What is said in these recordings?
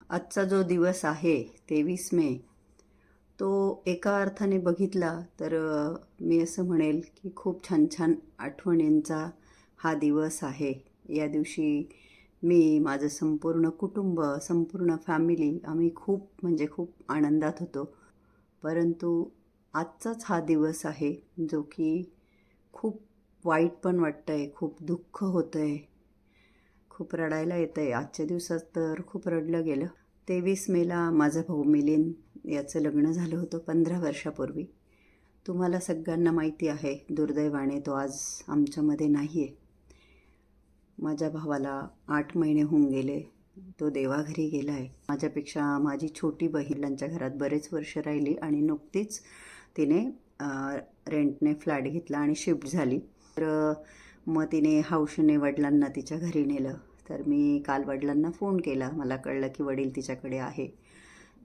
आजचा जो दिवस आहे 23 मे, तो एका अर्थाने बघितला तर मी असं म्हणेल की खूप छान छान आठवणींचा हा दिवस आहे. या दिवशी मी, माझं संपूर्ण कुटुंब, संपूर्ण फॅमिली आम्ही खूप म्हणजे खूप आनंदात होतो. परंतु आजचाच हा दिवस आहे जो की खूप वाईट पण वाटतंय, खूप दुःख होतंय, खूप रडायला येतंय. आजच्या दिवसात तर खूप रडलं गेलं. 23 मेला माझा भाऊ मिलिंद याचं लग्न झालं होतं 15 वर्षापूर्वी. तुम्हाला सगळ्यांना माहिती आहे, दुर्दैवाने तो आज आमच्यामध्ये नाही आहे. माझ्या भावाला 8 महिने होऊन गेले, तो देवाघरी गेला आहे. माझ्यापेक्षा माझी छोटी बहिणींच्या घरात बरेच वर्ष राहिली आणि नुकतीच तिने रेंटने फ्लॅट घेतला आणि शिफ्ट झाली. तर मग तिने हौशीने वडिलांना तिच्या घरी नेलं. तर मी काल वडिलांना फोन केला, मला कळलं की वडील तिच्याकडे आहे.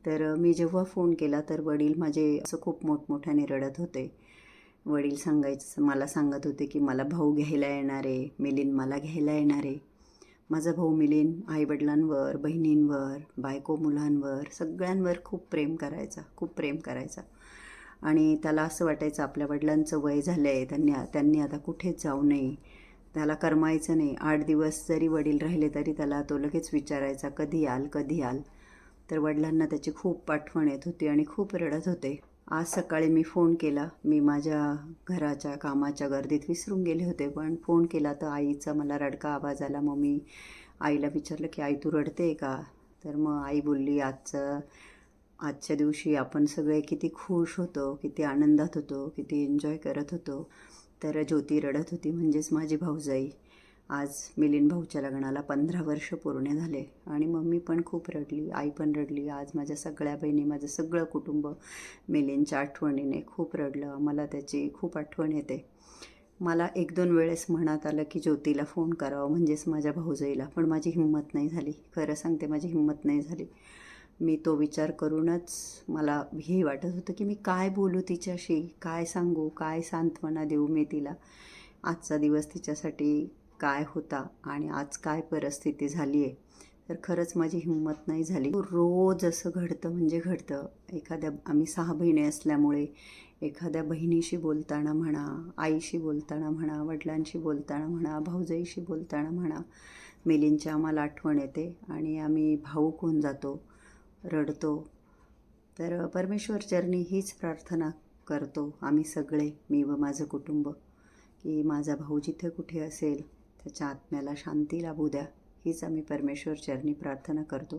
तर मी जेव्हा फोन केला तर वडील माझे असं खूप मोठमोठ्याने रडत होते. वडील मला सांगत होते की मला भाऊ घ्यायला येणार आहे, मिलिंद मला घ्यायला येणार आहे. माझा भाऊ मिलिंद आईवडिलांवर, बहिणींवर, बायको मुलांवर सगळ्यांवर खूप प्रेम करायचा, खूप प्रेम करायचा. आणि त्याला असं वाटायचं आपल्या वडिलांचं वय झालं आहे, त्यांनी आता कुठेच जाऊ नये, त्याला करमायचं नाही. 8 दिवस जरी वडील राहिले तरी त्याला तो लगेच विचारायचा, कधी याल, कधी याल. तर वडिलांना त्याची खूप आठवण येत होती आणि खूप रडत होते. आज सकाळी मी फोन केला. मी माझ्या घराच्या कामाच्या गर्दीत विसरून गेले होते, पण फोन केला तर आईचा मला रडका आवाज आला. मग मी आईला विचारलं की आई तू रडते का? तर मग आई बोलली आजच्या दिवशी आपण सगळे किती खुश होतो, किती आनंदात होतो, किती एन्जॉय करत होतो. तर ज्योती रडत होती, म्हणजेच माझी भाऊजाई. आज मिलिंद भाऊच्या लग्नाला 15 वर्ष पूर्ण झाले आणि मम्मी पण खूप रडली, आई पण रडली. आज माझ्या सगळ्या बहिणी, माझं सगळं कुटुंब मिलिंदच्या आठवणीने खूप रडलं. मला त्याची खूप आठवण येते. मला 1-2 वेळेस मनात आलं की ज्योतीला फोन करावं, म्हणजेच माझ्या भाऊजाईला, पण माझी हिंमत नाही झाली. खरं सांगते, माझी हिंमत नाही झाली. मी तो विचार करूनच मला हे वाटत होतं की मी काय बोलू तिच्याशी, काय सांगू, काय सांत्वना देऊ मी तिला. आजचा दिवस तिच्यासाठी काय होता आणि आज काय परिस्थिती झाली आहे, तर खरंच माझी हिंमत नाही झाली. रोज असं घडतं म्हणजे घडतं. आम्ही 6 बहिणी असल्यामुळे एखाद्या बहिणीशी बोलताना म्हणा, आईशी बोलताना म्हणा, वडिलांशी बोलताना म्हणा, भाऊजाईशी बोलताना म्हणा, मिलिंदची आम्हाला आठवण येते आणि आम्ही भावूक होऊन जातो, रडतो. तर परमेश्वर चरणी हीच प्रार्थना करतो आम्ही सगळे, मी व माझं कुटुंब, की माझा भाऊ जिथे कुठे असेल त्याच्या आत्म्याला शांती लाभू द्या. हीच आम्ही परमेश्वर चरणी प्रार्थना करतो.